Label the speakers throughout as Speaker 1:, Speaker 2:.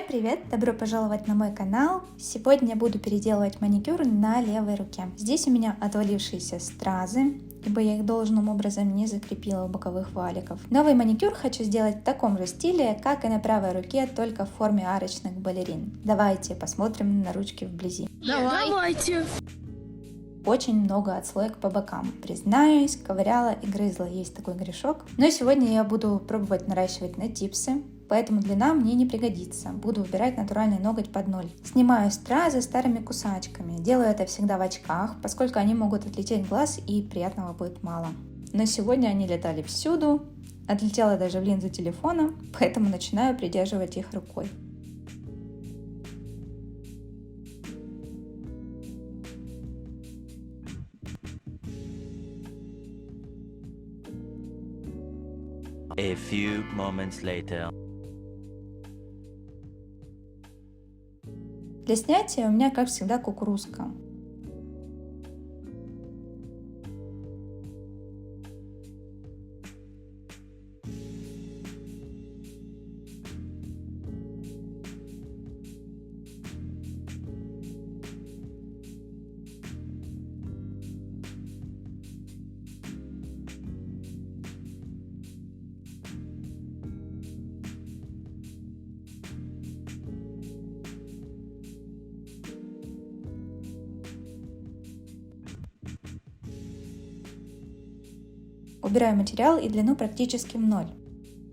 Speaker 1: привет! Добро пожаловать на мой канал! Сегодня я буду переделывать маникюр на левой руке. Здесь у меня отвалившиеся стразы, ибо я их должным образом не закрепила у боковых валиков. Новый маникюр хочу сделать в таком же стиле, как и на правой руке, только в форме арочных балерин. Давайте посмотрим на ручки вблизи.
Speaker 2: Давайте!
Speaker 1: Очень много отслоек по бокам. Признаюсь, ковыряла и грызла, есть такой грешок. Но сегодня я буду пробовать наращивать на типсы, поэтому длина мне не пригодится. Буду выбирать натуральный ноготь под ноль. Снимаю стразы старыми кусачками. Делаю это всегда в очках, поскольку они могут отлететь в глаз и приятного будет мало. Но сегодня они летали всюду, отлетела даже в линзу телефона, поэтому начинаю придерживать их рукой.
Speaker 3: A few moments later.
Speaker 1: Для снятия у меня, как всегда, кукурузка. Убираю материал и длину практически в ноль.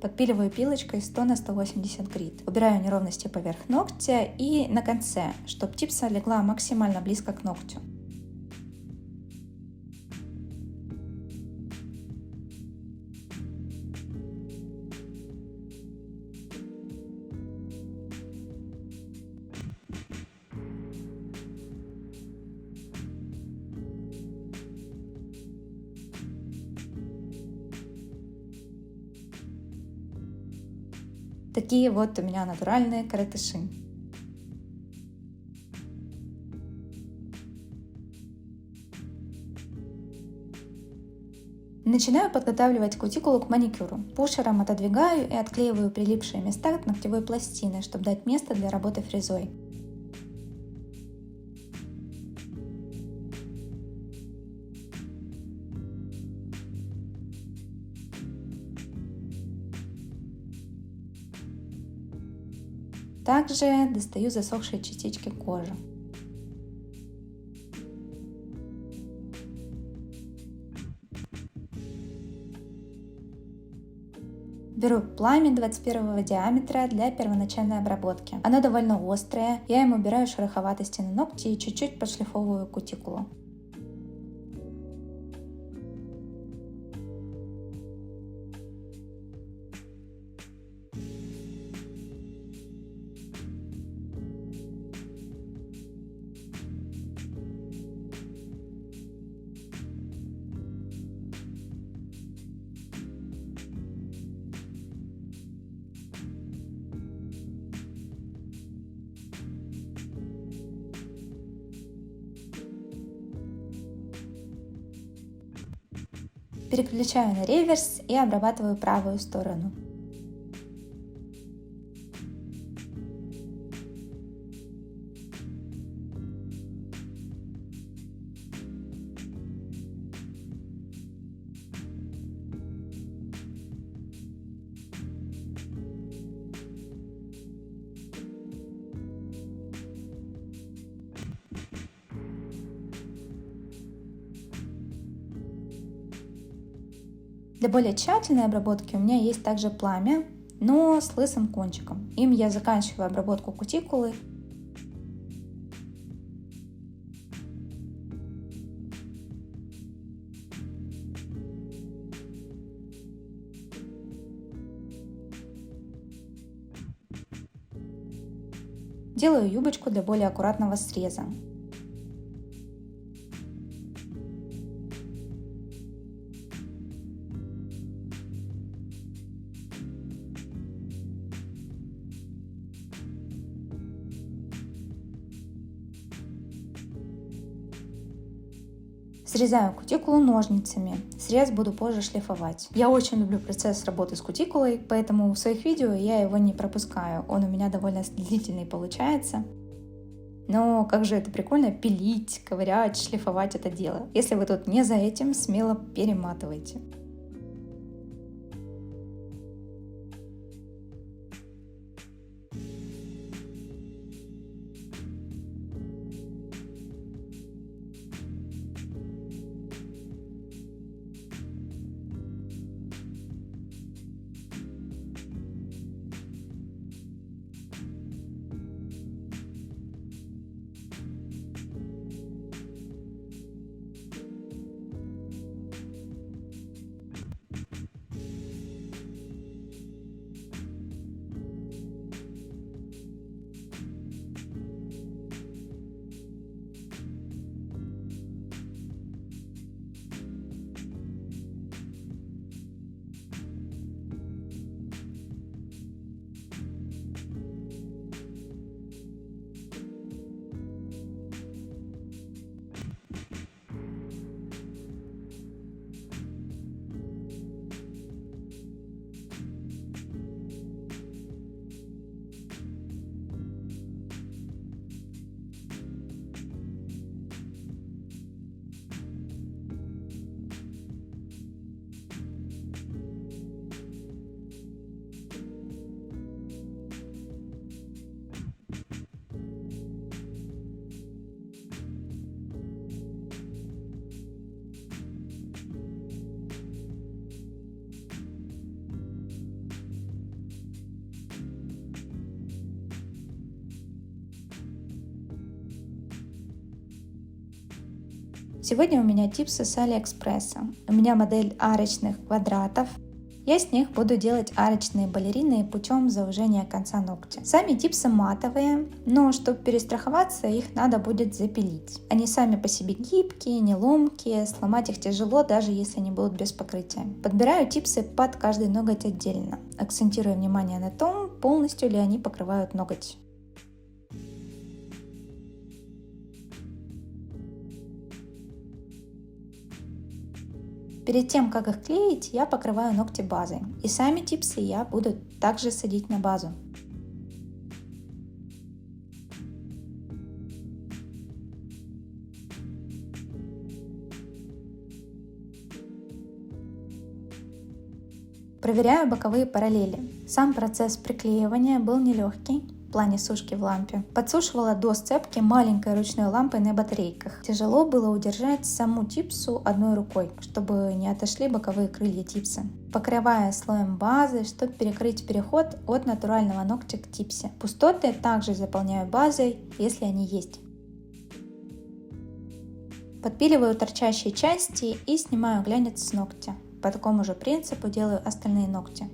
Speaker 1: Подпиливаю пилочкой 100 на 180 грит. Убираю неровности поверх ногтя и на конце, чтобы типса легла максимально близко к ногтю. Такие вот у меня натуральные коротыши. Начинаю подготавливать кутикулу к маникюру. Пушером отодвигаю и отклеиваю прилипшие места от ногтевой пластины, чтобы дать место для работы фрезой. Также достаю засохшие частички кожи. Беру пламя 21 диаметра для первоначальной обработки. Оно довольно острое, я им убираю шероховатости на ногти и чуть-чуть подшлифовываю кутикулу. Переключаю на реверс и обрабатываю правую сторону. Для более тщательной обработки у меня есть также пламя, но с лысым кончиком. Им я заканчиваю обработку кутикулы. Делаю юбочку для более аккуратного среза. Срезаю кутикулу ножницами. Срез буду позже шлифовать. Я очень люблю процесс работы с кутикулой, поэтому в своих видео я его не пропускаю. Он у меня довольно длительный получается. Но как же это прикольно пилить, ковырять, шлифовать это дело. Если вы тут не за этим, смело перематывайте. Сегодня у меня типсы с Алиэкспресса. У меня модель арочных квадратов. Я с них буду делать арочные балерины путем заужения конца ногтя. Сами типсы матовые, но чтобы перестраховаться, их надо будет запилить. Они сами по себе гибкие, не ломкие, сломать их тяжело, даже если они будут без покрытия. Подбираю типсы под каждый ноготь отдельно, акцентируя внимание на том, полностью ли они покрывают ноготь. Перед тем, как их клеить, я покрываю ногти базой. И сами типсы я буду также садить на базу. Проверяю боковые параллели. Сам процесс приклеивания был нелегкий в плане сушки в лампе. Подсушивала до сцепки маленькой ручной лампой на батарейках. Тяжело было удержать саму типсу одной рукой, чтобы не отошли боковые крылья типса. Покрывая слоем базы, чтобы перекрыть переход от натурального ногтя к типсе. Пустоты также заполняю базой, если они есть. Подпиливаю торчащие части и снимаю глянец с ногтя. По такому же принципу делаю остальные ногти.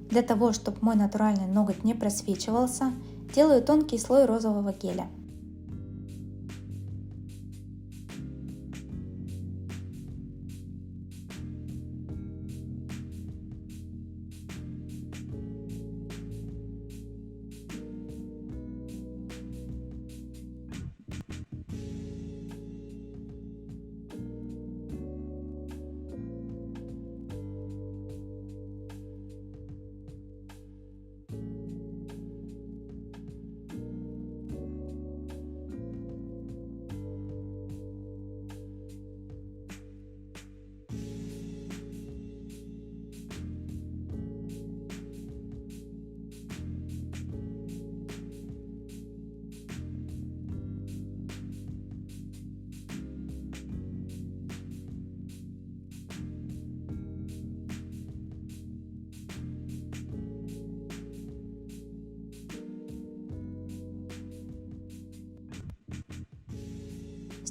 Speaker 1: Для того, чтобы мой натуральный ноготь не просвечивался, делаю тонкий слой розового геля.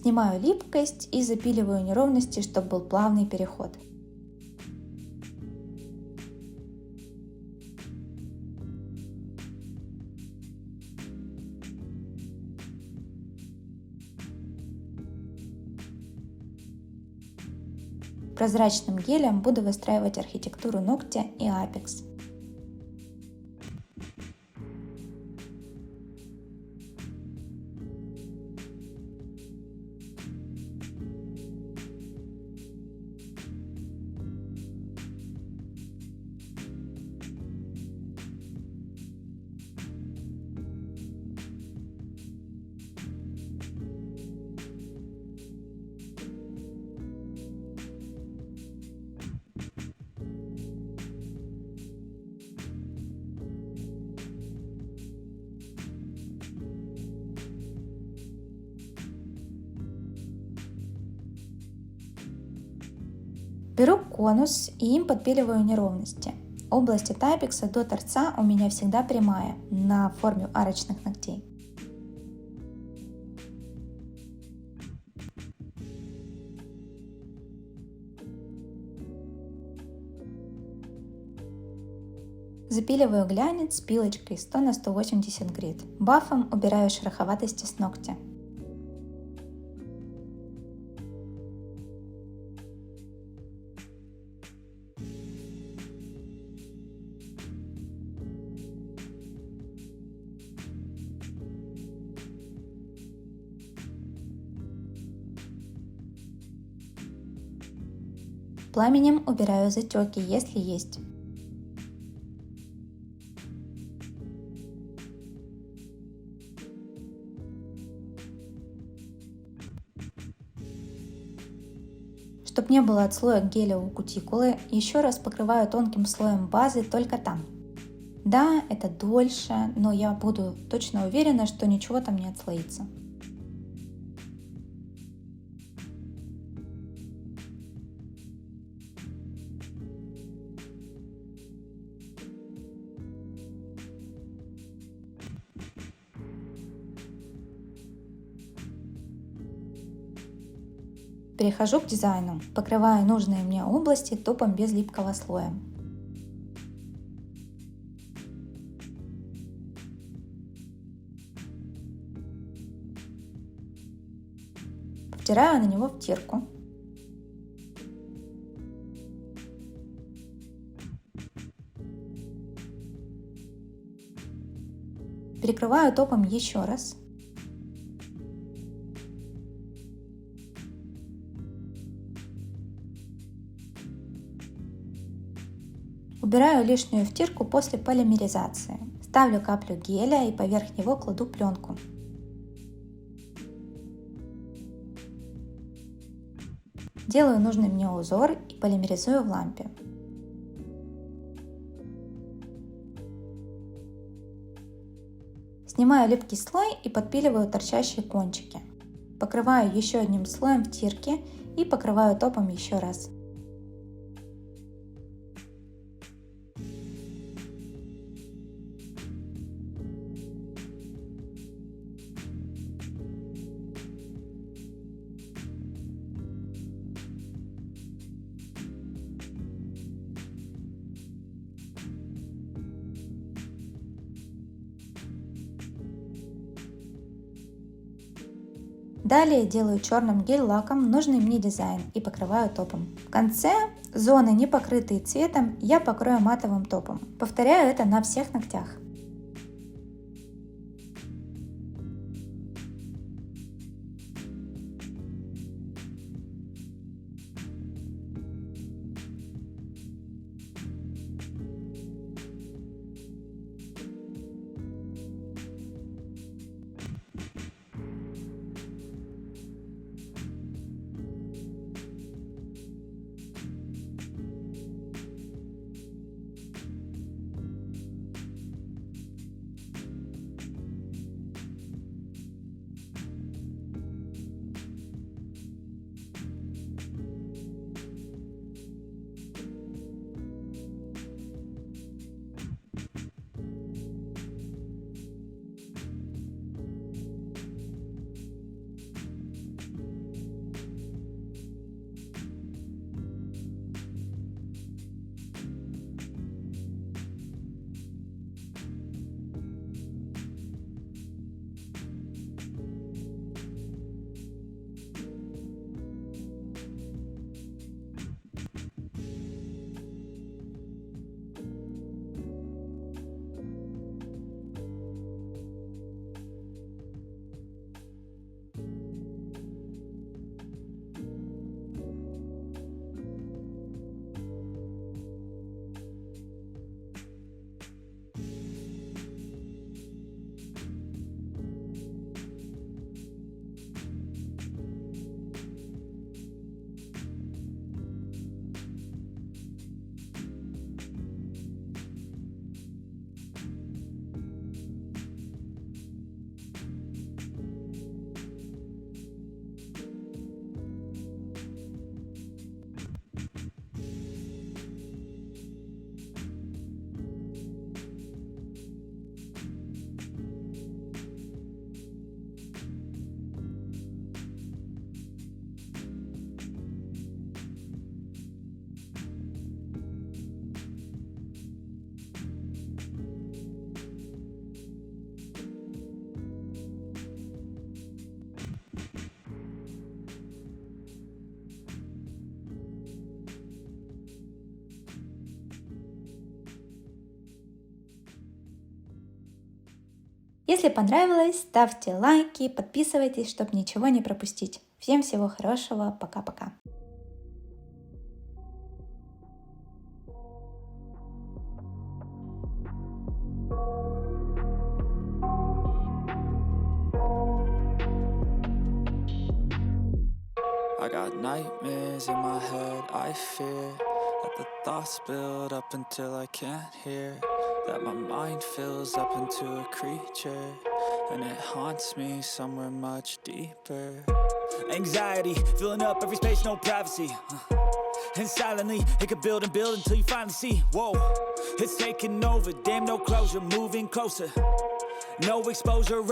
Speaker 1: Снимаю липкость и запиливаю неровности, чтобы был плавный переход. Прозрачным гелем буду выстраивать архитектуру ногтя и апекс. Беру конус и им подпиливаю неровности. Область от апекса до торца у меня всегда прямая, на форме арочных ногтей. Запиливаю глянец пилочкой 100 на 180 грит. Бафом убираю шероховатости с ногтя. Пламенем убираю затеки, если есть. Чтобы не было отслоя геля у кутикулы, еще раз покрываю тонким слоем базы только там. Да, это дольше, но я буду точно уверена, что ничего там не отслоится. Перехожу к дизайну, покрываю нужные мне области топом без липкого слоя. Втираю на него втирку. Перекрываю топом еще раз. Убираю лишнюю втирку после полимеризации. Ставлю каплю геля и поверх него кладу пленку. Делаю нужный мне узор и полимеризую в лампе. Снимаю липкий слой и подпиливаю торчащие кончики. Покрываю еще одним слоем втирки и покрываю топом еще раз. Далее делаю черным гель-лаком нужный мне дизайн и покрываю топом. В конце зоны, не покрытые цветом, я покрою матовым топом. Повторяю это на всех ногтях. Если понравилось, ставьте лайки, подписывайтесь, чтобы ничего не пропустить. Всем всего хорошего, пока-пока.
Speaker 2: I got nightmares in my head, I fear that the thoughts build up until I can't hear, that my mind fills up into a creature, and it haunts me somewhere much deeper. Anxiety, filling up every space, no privacy, and silently, it could build and build until you finally see, whoa, it's taking over, damn no closure, moving closer, no exposure, right?